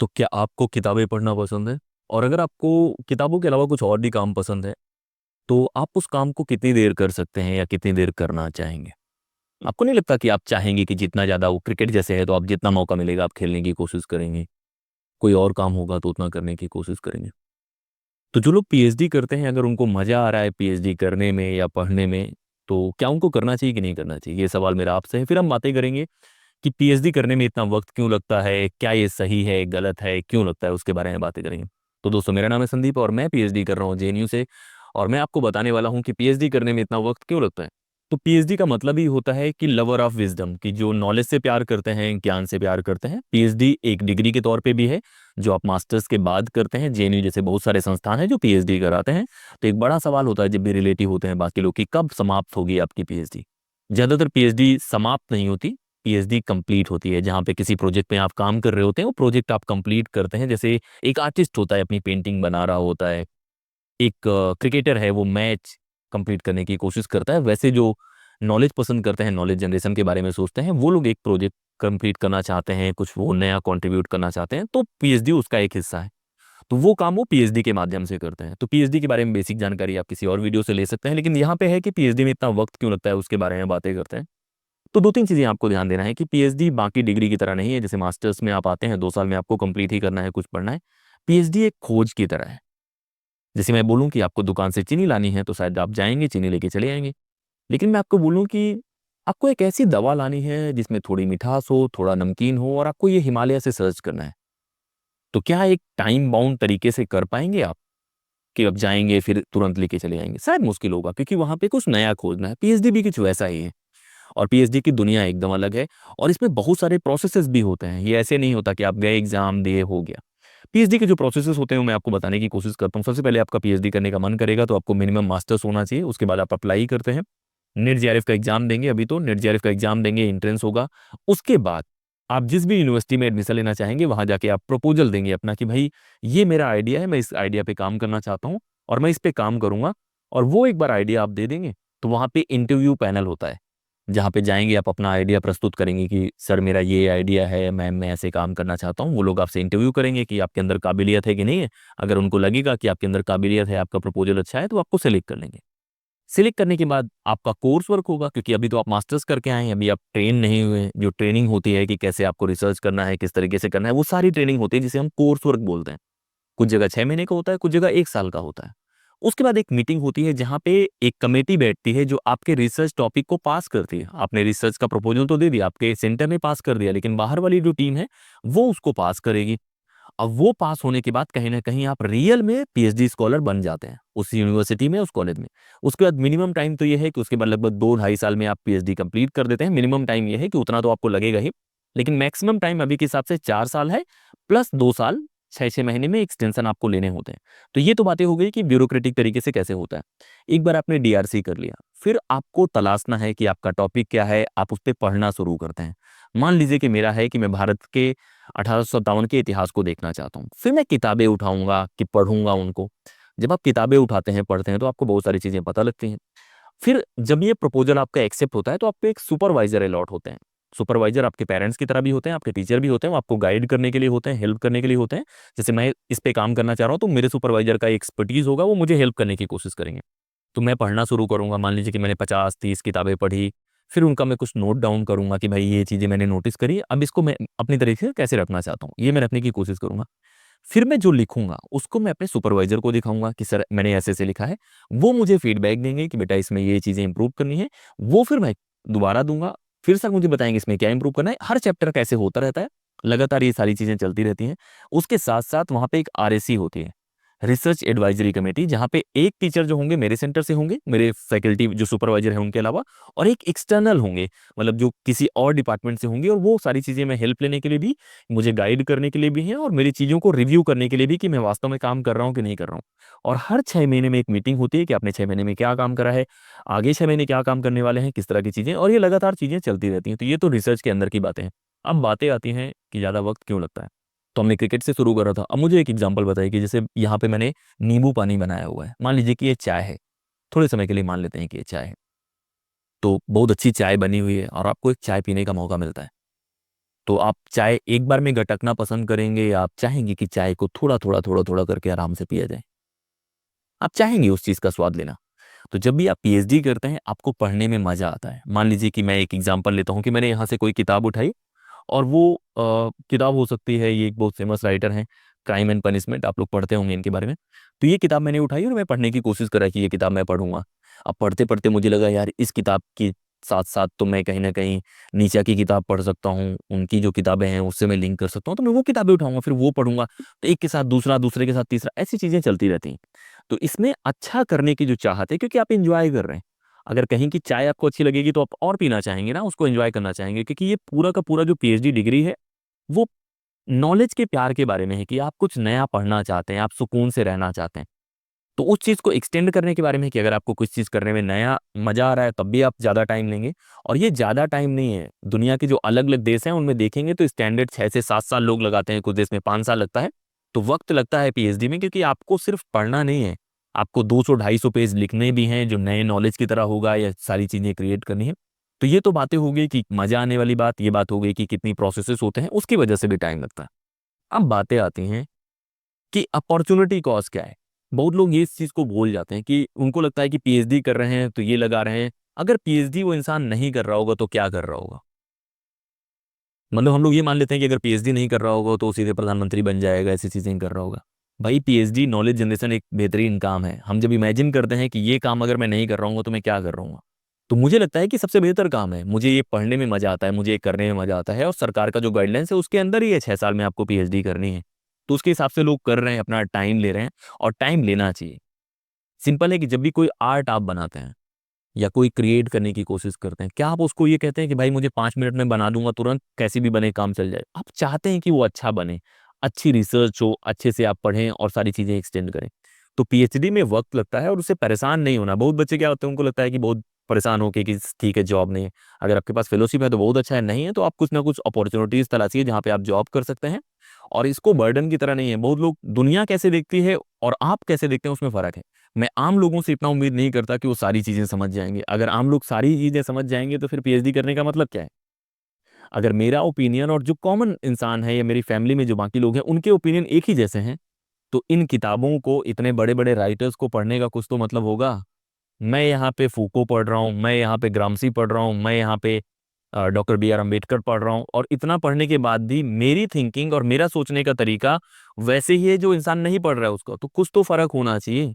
तो क्या आपको किताबें पढ़ना पसंद है? और अगर आपको किताबों के अलावा कुछ और भी काम पसंद है, तो आप उस काम को कितनी देर कर सकते हैं या कितनी देर करना चाहेंगे? आपको नहीं लगता कि आप चाहेंगे कि जितना ज़्यादा वो क्रिकेट जैसे है तो आप जितना मौका मिलेगा आप खेलने की कोशिश करेंगे, कोई और काम होगा तो उतना करने की कोशिश करेंगे? तो जो लोग पीएचडी करते हैं अगर उनको मज़ा आ रहा है पीएचडी करने में या पढ़ने में, तो क्या उनको करना चाहिए कि नहीं करना चाहिए? ये सवाल मेरा आपसे है। फिर हम बातें करेंगे कि पीएचडी करने में इतना वक़्त क्यों लगता है? क्या ये सही है, गलत है, क्यों लगता है? उसके बारे में बातें करेंगे। तो दोस्तों मेरा नाम है संदीप और मैं पीएचडी कर रहा हूँ जेएनयू से और मैं आपको बताने वाला हूँ कि पीएचडी करने में इतना वक़्त क्यों लगता है। तो पीएचडी का मतलब ही होता है कि लवर ऑफ विज़डम कि जो नॉलेज से प्यार करते हैं, ज्ञान से प्यार करते हैं। पीएचडी एक डिग्री के तौर पे भी है, जो आप मास्टर्स के बाद करते हैं। जेएनयू जैसे बहुत सारे संस्थान हैं जो पीएचडी कराते हैं। तो एक बड़ा सवाल होता है जब भी रिलेटिव होते हैं बाकी लोग कि कब समाप्त होगी आपकी पीएचडी? ज़्यादातर पीएचडी समाप्त नहीं होती, पीएचडी कंप्लीट होती है। जहाँ पे किसी प्रोजेक्ट में आप काम कर रहे होते हैं, वो प्रोजेक्ट आप कंप्लीट करते हैं। जैसे एक आर्टिस्ट होता है अपनी पेंटिंग बना रहा होता है, एक क्रिकेटर है वो मैच कंप्लीट करने की कोशिश करता है, वैसे जो नॉलेज पसंद करते हैं, नॉलेज जनरेशन के बारे में सोचते हैं, वो लोग एक प्रोजेक्ट कंप्लीट करना चाहते हैं, कुछ वो नया कंट्रीब्यूट करना चाहते हैं, तो पीएचडी उसका एक हिस्सा है। तो वो काम वो पीएचडी के माध्यम से करते हैं। तो पीएचडी के बारे में बेसिक जानकारी आप किसी और वीडियो से ले सकते हैं, लेकिन यहाँ पे है कि पीएचडी में इतना वक्त क्यों लगता है उसके बारे में बातें करते हैं। तो 2-3 चीज़ें आपको ध्यान देना है कि पीएचडी बाकी डिग्री की तरह नहीं है, जैसे मास्टर्स में आप आते हैं 2 साल में आपको कंप्लीट ही करना है, कुछ पढ़ना है। पीएचडी एक खोज की तरह है। जैसे मैं बोलूँ कि आपको दुकान से चीनी लानी है, तो शायद आप जाएँगे, चीनी लेके चले आएँगे। लेकिन मैं आपको बोलूँ कि आपको एक ऐसी दवा लानी है जिसमें थोड़ी मिठास हो, थोड़ा नमकीन हो और आपको ये हिमालय से सर्च करना है। तो क्या एक टाइम बाउंड तरीके से कर पाएँगे आप? कि अब जाएँगे फिर तुरंत लेके चले आएँगे? शायद मुश्किल होगा क्योंकि वहाँ पे कुछ नया खोजना है। पीएचडी भी कुछ वैसा ही है। और पीएचडी की दुनिया एकदम अलग है और इसमें बहुत सारे प्रोसेसेस भी होते हैं। ये ऐसे नहीं होता कि आप गए एग्ज़ाम दिए हो गया। पीएचडी के जो प्रोसेसेस होते हैं वो मैं आपको बताने की कोशिश करता हूँ। सबसे पहले आपका पीएचडी करने का मन करेगा तो आपको मिनिमम मास्टर्स होना चाहिए। उसके बाद आप अप्लाई करते हैं। नेट जेआरएफ का एग्ज़ाम देंगे, अभी तो नेट जेआरएफ का एग्ज़ाम देंगे, एंट्रेंस होगा। उसके बाद आप जिस भी यूनिवर्सिटी में एडमिशन लेना चाहेंगे वहाँ जाके आप प्रपोज़ल देंगे अपना कि भई ये मेरा आइडिया है, मैं इस आइडिया पे काम करना चाहता हूँ और मैं इस पे काम करूँगा। और वो एक बार आइडिया आप दे देंगे तो वहाँ पे इंटरव्यू पैनल होता है। जहाँ पे जाएँगे आप अपना आइडिया प्रस्तुत करेंगे कि सर मेरा ये आइडिया है, मैम मैं ऐसे काम करना चाहता हूँ। वो लोग आपसे इंटरव्यू करेंगे कि आपके अंदर काबिलियत है कि नहीं है। अगर उनको लगेगा कि आपके अंदर काबिलियत है, आपका प्रपोज़ल अच्छा है तो आपको सेलेक्ट कर लेंगे। सेलेक्ट करने के बाद आपका कोर्स वर्क होगा क्योंकि अभी तो आप मास्टर्स करके आए हैं, अभी आप ट्रेन नहीं हुए हैं। जो ट्रेनिंग होती है कि कैसे आपको रिसर्च करना है, किस तरीके से करना है, वो सारी ट्रेनिंग होती है जिसे हम कोर्स वर्क बोलते हैं। कुछ जगह 6 महीने का होता है, कुछ जगह 1 साल का होता है। उसके बाद एक मीटिंग होती है जहाँ पे एक कमेटी बैठती है जो आपके रिसर्च टॉपिक को पास करती है। आपने रिसर्च का प्रपोज़ल तो दे दिया, आपके सेंटर ने पास कर दिया, लेकिन बाहर वाली जो टीम है, वो उसको पास करेगी। अब वो पास होने के बाद कहीं न कहीं आप रियल में पीएचडी स्कॉलर बन जाते हैं, उस यूनिवर्सिटी में, उस कॉलेज में। उसके बाद मिनिमम टाइम तो ये है कि उसके बाद लगभग 2 ढाई साल में आप पीएचडी कंप्लीट कर देते हैं। मिनिमम टाइम ये है कि उतना तो आपको लगेगा ही, लेकिन मैक्सिमम टाइम अभी के हिसाब से 4 साल है, प्लस 2 साल 6-6 महीने में एक्सटेंशन आपको लेने होते हैं। तो ये तो बातें हो गई कि ब्यूरोक्रेटिक तरीके से कैसे होता है। एक बार आपने डीआरसी कर लिया, फिर आपको तलाशना है कि आपका टॉपिक क्या है, आप उस पे पढ़ना शुरू करते हैं। मान लीजिए कि मेरा है कि मैं भारत के 1857 के इतिहास को देखना चाहता हूँ। फिर मैं किताबें उठाऊँगा कि पढ़ूँगा उनको। जब आप किताबें उठाते हैं, पढ़ते हैं तो आपको बहुत सारी चीज़ें पता लगती हैं। फिर जब ये प्रपोज़ल आपका एक्सेप्ट होता है तो आपको एक सुपरवाइज़र अलॉट होते हैं। सुपरवाइज़र आपके पेरेंट्स की तरह भी होते हैं, आपके टीचर भी होते हैं, वो आपको गाइड करने के लिए होते हैं, हेल्प करने के लिए होते हैं। जैसे मैं इस पे काम करना चाह रहा हूँ तो मेरे सुपरवाइज़र का एक्सपर्टीज़ होगा, वो मुझे हेल्प करने की कोशिश करेंगे। तो मैं पढ़ना शुरू करूँगा, मान लीजिए कि मैंने 50-30 किताबें पढ़ी, फिर उनका मैं कुछ नोट डाउन करूँगा कि भाई ये चीज़ें मैंने नोटिस करी, अब इसको मैं अपनी तरीके से कैसे रखना चाहता हूँ, ये मैं रखने की कोशिश करूँगा। फिर मैं जो लिखूँगा, उसको मैं अपने सुपरवाइज़र को दिखाऊँगा कि सर मैंने ऐसे-ऐसे लिखा है। वो मुझे फीडबैक देंगे कि बेटा इसमें ये चीज़ें इम्प्रूव करनी है। वो फिर मैं दोबारा दूँगा, फिर सर मुझे बताएँगे इसमें क्या इम्प्रूव करना है। हर चैप्टर का ऐसे होता रहता है, लगातार ये सारी चीज़ें चलती रहती हैं। उसके साथ-साथ वहाँ पे एक आरएसी होती है, रिसर्च एडवाइजरी कमेटी, जहाँ पे एक टीचर जो होंगे मेरे सेंटर से होंगे, मेरे फैकल्टी जो सुपरवाइज़र हैं उनके अलावा, और एक एक्सटर्नल होंगे, मतलब जो किसी और डिपार्टमेंट से होंगे, और वो सारी चीज़ें मैं हेल्प लेने के लिए भी, मुझे गाइड करने के लिए भी हैं और मेरी चीज़ों को रिव्यू करने के लिए भी कि मैं वास्तव में काम कर रहा हूँ कि नहीं कर रहा हूँ। और हर 6 महीने में एक मीटिंग होती है कि आपने 6 महीने में क्या काम करा है, आगे 6 महीने क्या काम करने वाले हैं, किस तरह की चीज़ें, और ये लगातार चीज़ें चलती रहती हैं। तो ये तो रिसर्च के अंदर की बातें हैं। अब बातें आती हैं कि ज़्यादा वक़्त क्यों लगता है? तो हमने क्रिकेट से शुरू करा था। अब मुझे एक एग्ज़ाम्पल बताइए कि जैसे यहाँ पे मैंने नींबू पानी बनाया हुआ है। मान लीजिए कि ये चाय है, थोड़े समय के लिए मान लेते हैं कि ये चाय है। तो बहुत अच्छी चाय बनी हुई है और आपको एक चाय पीने का मौका मिलता है। तो आप चाय एक बार में गटकना पसंद करेंगे या आप चाहेंगे कि चाय को थोड़ा थोड़ा थोड़ा थोड़ा करके आराम से पिया जाए? आप चाहेंगे उस चीज़ का स्वाद लेना। तो जब भी आप पीएचडी करते हैं, आपको पढ़ने में मज़ा आता है। मान लीजिए कि मैं एक एग्जांपल लेता हूँ कि मैंने यहाँ से कोई किताब उठाई और वो किताब हो सकती है, ये एक बहुत फेमस राइटर हैं, क्राइम एंड पनिशमेंट, आप लोग पढ़ते होंगे इनके बारे में। तो ये किताब मैंने उठाई और मैं पढ़ने की कोशिश करा कि ये किताब मैं पढ़ूँगा। अब पढ़ते-पढ़ते मुझे लगा यार इस किताब के साथ-साथ तो मैं कहीं न कहीं नीचा की किताब पढ़ सकता हूँ, उनकी जो किताबें हैं उससे मैं लिंक कर सकता हूँ, तो मैं वो किताबें उठाऊँगा, फिर वो पढ़ूँगा। तो एक के साथ दूसरा, दूसरे के साथ तीसरा, ऐसी चीज़ें चलती रहती हैं। तो इसमें अच्छा करने की जो चाहत है, क्योंकि आप एन्जॉय कर रहे हैं। अगर कहीं की चाय आपको अच्छी लगेगी तो आप और पीना चाहेंगे ना, उसको एन्जॉय करना चाहेंगे, क्योंकि ये पूरा का पूरा जो पीएचडी डिग्री है, वो नॉलेज के प्यार के बारे में है कि आप कुछ नया पढ़ना चाहते हैं, आप सुकून से रहना चाहते हैं। तो उस चीज़ को एक्सटेंड करने के बारे में है कि अगर आपको कुछ चीज़ करने में नया मज़ा आ रहा है, तब भी आप ज़्यादा टाइम लेंगे। और ये ज़्यादा टाइम नहीं है, दुनिया के जो अलग-अलग देश हैं, उनमें देखेंगे तो स्टैंडर्ड 6 से 7 साल लोग लगाते हैं, कुछ देश में 5 साल लगता है। तो वक़्त लगता है पीएचडी में, क्योंकि आपको सिर्फ़ पढ़ना नहीं है, आपको 200-250 पेज लिखने भी हैं, जो नए नॉलेज की तरह होगा, या सारी चीज़ें क्रिएट करनी है। तो ये तो बातें हो गई कि मज़ा आने वाली बात, ये बात हो गई कि कितनी प्रोसेसेस होते हैं, उसकी वजह से भी टाइम लगता है। अब बातें आती हैं कि अपॉर्च्युनिटी कॉस्ट क्या है? बहुत लोग ये इस चीज़ को भूल जाते हैं कि उनको लगता है कि पीएचडी कर रहे हैं तो ये लगा रहे हैं। अगर पीएचडी वो इंसान नहीं कर रहा होगा तो क्या कर रहा होगा? मतलब हम लोग ये मान लेते हैं कि अगर पीएचडी नहीं कर रहा होगा तो सीधे प्रधानमंत्री बन जाएगा, ऐसी चीज़ें कर रहा होगा। भाई पीएचडी नॉलेज जनरेशन एक बेहतरीन काम है। हम जब इमेजिन करते हैं कि ये काम अगर मैं नहीं कर रहा हूँगा तो मैं क्या कर रहा हूँगा? तो मुझे लगता है कि सबसे बेहतर काम है। मुझे ये पढ़ने में मज़ा आता है, मुझे ये करने में मज़ा आता है, और सरकार का जो गाइडलाइंस है उसके अंदर ही है 6 साल में आपको पीएचडी करनी है। तो उसके हिसाब से लोग कर रहे हैं, अपना टाइम ले रहे हैं, और टाइम लेना चाहिए। सिंपल है कि जब भी कोई आर्ट आप बनाते हैं या कोई क्रिएट करने की कोशिश करते हैं, क्या आप उसको ये कहते हैं कि भाई मुझे 5 मिनट में बना दूँगा तुरंत, कैसी भी बने काम चल जाए? आप चाहते हैं कि वो अच्छा बने, अच्छी रिसर्च हो, अच्छे से आप पढ़ें और सारी चीज़ें एक्सटेंड करें। तो पीएचडी में वक़्त लगता है और उससे परेशान नहीं होना। बहुत बच्चे क्या होते हैं, उनको लगता है कि बहुत परेशान होके कि ठीक है जॉब नहीं है। अगर आपके पास फेलोशिप है तो बहुत अच्छा है, नहीं है तो आप कुछ ना कुछ अपॉर्च्युनिटीज़ तलाशिए जहाँ पे आप जॉब कर सकते हैं, और इसको बर्डन की तरह नहीं है। बहुत लोग दुनिया कैसे देखती है और आप कैसे देखते हैं उसमें फ़र्क है। मैं आम लोगों से इतना उम्मीद नहीं करता कि वो सारी चीज़ें समझ जाएँगे। अगर आम लोग सारी चीज़ें समझ जाएँगे तो फिर पीएचडी करने का मतलब क्या है? अगर मेरा ओपिनियन और जो कॉमन इंसान है या मेरी फैमिली में जो बाकी लोग हैं, उनके ओपिनियन एक ही जैसे हैं, तो इन किताबों को, इतने बड़े-बड़े राइटर्स को पढ़ने का कुछ तो मतलब होगा। मैं यहाँ पे फूको पढ़ रहा हूँ, मैं यहाँ पे ग्रामसी पढ़ रहा हूँ, मैं यहाँ पे डॉक्टर बी आर अम्बेडकर पढ़ रहा हूँ, और इतना पढ़ने के बाद भी मेरी थिंकिंग और मेरा सोचने का तरीका वैसे ही है जो इंसान नहीं पढ़ रहा है उसका, तो कुछ तो फ़र्क होना चाहिए।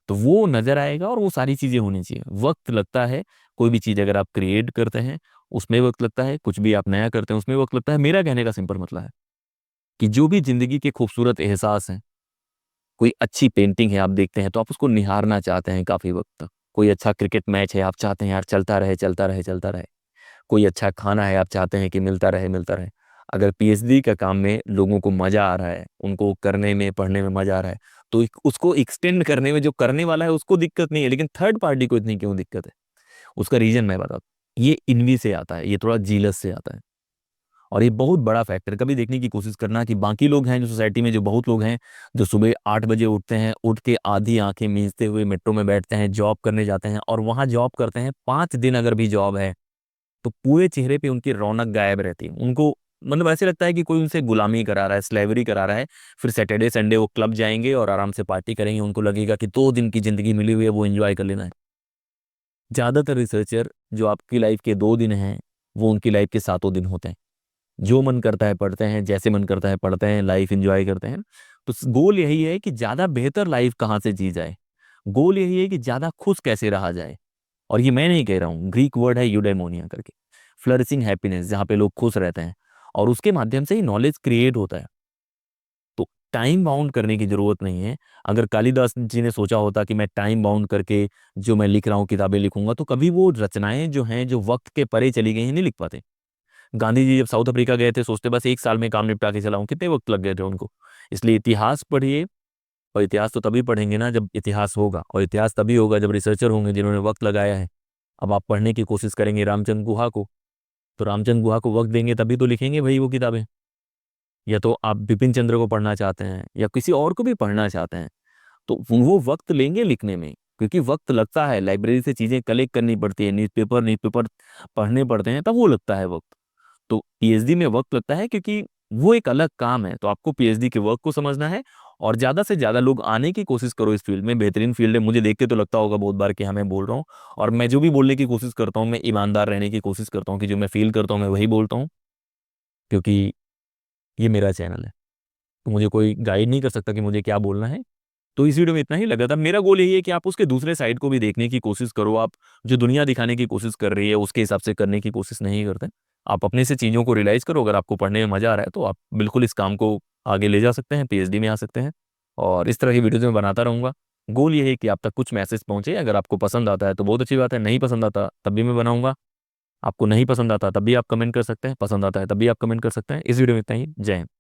तो वो नज़र आएगा और वो सारी चीज़ें होनी चाहिए। वक़्त लगता है, कोई भी चीज़ अगर आप क्रिएट करते हैं, उसमें वक़्त लगता है, कुछ भी आप नया करते हैं, उसमें वक़्त लगता है। मेरा कहने का सिंपल मतलब है कि जो भी ज़िंदगी के खूबसूरत एहसास हैं, कोई अच्छी पेंटिंग है आप देखते हैं, तो आप उसको निहारना चाहते हैं काफ़ी वक़्त तक। कोई अच्छा क्रिकेट मैच है, आप चाहते हैं यार चलता रहे, चलता रहे, चलता रहे। कोई अच्छा खाना है, आप चाहते हैं कि मिलता रहे, मिलता रहे। अगर पीएचडी का काम में लोगों को मज़ा आ रहा है, उनको करने में, पढ़ने में मज़ा आ रहा है, तो एक उसको एक्सटेंड करने में जो करने वाला है उसको दिक्कत नहीं है, लेकिन थर्ड पार्टी को इतनी क्यों दिक्कत है? उसका रीज़न मैं बताता हूँ। ये इन्वी से आता है, ये थोड़ा जीलस से आता है, और ये बहुत बड़ा फैक्टर है। कभी देखने की कोशिश करना कि बाकी लोग हैं जो सोसाइटी में, जो बहुत लोग हैं, जो सुबह 8 बजे उठते हैं, उठ के आधी आँखें मीचते हुए मेट्रो में बैठते हैं, जॉब करने जाते हैं और वहाँ जॉब करते हैं, 5 दिन अगर भी जॉब है, तो पूरे चेहरे पे उनकी रौनक गायब रहती है। उनको मतलब ऐसे लगता है कि कोई उनसे गुलामी करा रहा है, स्लेवरी करा रहा है। फिर सैटरडे, संडे वो क्लब जाएँगे और आराम से पार्टी करेंगे। उनको लगेगा कि 2 दिन की ज़िंदगी मिली हुई है, वो एन्जॉय कर लेना है। ज़्यादातर रिसर्चर जो आपकी लाइफ़ के 2 दिन हैं, वो उनकी लाइफ़ के सातों दिन होते हैं। जो मन करता है पढ़ते हैं, जैसे मन करता है पढ़ते हैं, लाइफ़ एन्जॉय करते हैं। तो स गोल यही है कि ज़्यादा बेहतर लाइफ़ कहाँ से जी जाए। गोल यही है कि ज़्यादा खुश कैसे रहा जाए। और ये मैं नहीं कह रहा हूँ, ग्रीक वर्ड है यूडेमोनिया करके, फ्लरिशिंग हैप्पीनेस, जहाँ पे लोग खुश रहते हैं, और उसके माध्यम से ही नॉलेज क्रिएट होता है। तो टाइम बाउंड करने की ज़रूरत नहीं है। अगर कालिदास जी ने सोचा होता कि मैं टाइम बाउंड करके जो मैं लिख रहा हूँ किताबें लिखूँगा, तो कभी वो रचनाएँ जो हैं, जो वक़्त के परे चली गई हैं, नहीं लिख पाते। गांधी जी जब साउथ अफ्रीका गए थे, सोचते बस 1 साल में काम निपटा के चला हूँ, कितने वक़्त लग गए थे उनको। इसलिए इतिहास पढ़िए, और इतिहास तो तभी पढ़ेंगे ना जब इतिहास होगा, और इतिहास तभी होगा जब रिसर्चर होंगे जिन्होंने वक़्त लगाया है। अब आप पढ़ने की कोशिश करेंगे रामचंद्र गुहा को, तो रामचंद्र गुहा को वक़्त देंगे तभी तो लिखेंगे भई वो किताबें। या तो आप बिपिन चंद्र को पढ़ना चाहते हैं या किसी और को भी पढ़ना चाहते हैं, तो वो वक़्त लेंगे लिखने में, क्योंकि वक़्त लगता है, लाइब्रेरी से चीज़ें कलेक्ट करनी पड़ती है, न्यूज़पेपर न्यूज़पेपर पढ़ने पड़ते हैं, तब वो लगता है वक़्त। तो पीएचडी में वक्त लगता है क्योंकि वो एक अलग काम है, तो आपको पीएचडी के वर्क को समझना है और ज़्यादा से ज़्यादा लोग आने की कोशिश करो इस फील्ड में। बेहतरीन फील्ड है, मुझे देख के तो लगता होगा बहुत बार कि हाँ मैं बोल रहा हूँ, और मैं जो भी बोलने की कोशिश करता हूँ मैं ईमानदार रहने की कोशिश करता हूँ कि जो मैं फील करता हूँ मैं वही बोलता हूँ, क्योंकि ये मेरा चैनल है, तो मुझे कोई गाइड नहीं कर सकता कि मुझे क्या बोलना है। तो इस वीडियो में इतना ही लगा था। मेरा गोल यही है कि आप उसके दूसरे साइड को भी देखने की कोशिश करो। आप जो दुनिया दिखाने की कोशिश कर रही है उसके हिसाब से करने की कोशिश नहीं करते। आप अपने से चीज़ों को रियलाइज़ करो। अगर आपको पढ़ने में मज़ा आ रहा है तो आप बिल्कुल इस काम को आगे ले जा सकते हैं, पीएचडी में आ सकते हैं। और इस तरह की वीडियोज़ मैं बनाता रहूँगा। गोल ये है कि आप तक कुछ मैसेज पहुँचे। अगर आपको पसंद आता है तो बहुत अच्छी बात है, नहीं पसंद आता तब भी मैं बनाऊँगा। आपको नहीं पसंद आता तब भी आप कमेंट कर सकते हैं, पसंद आता है तब भी आप कमेंट कर सकते हैं। इस वीडियो में इतना ही। जय हिंद।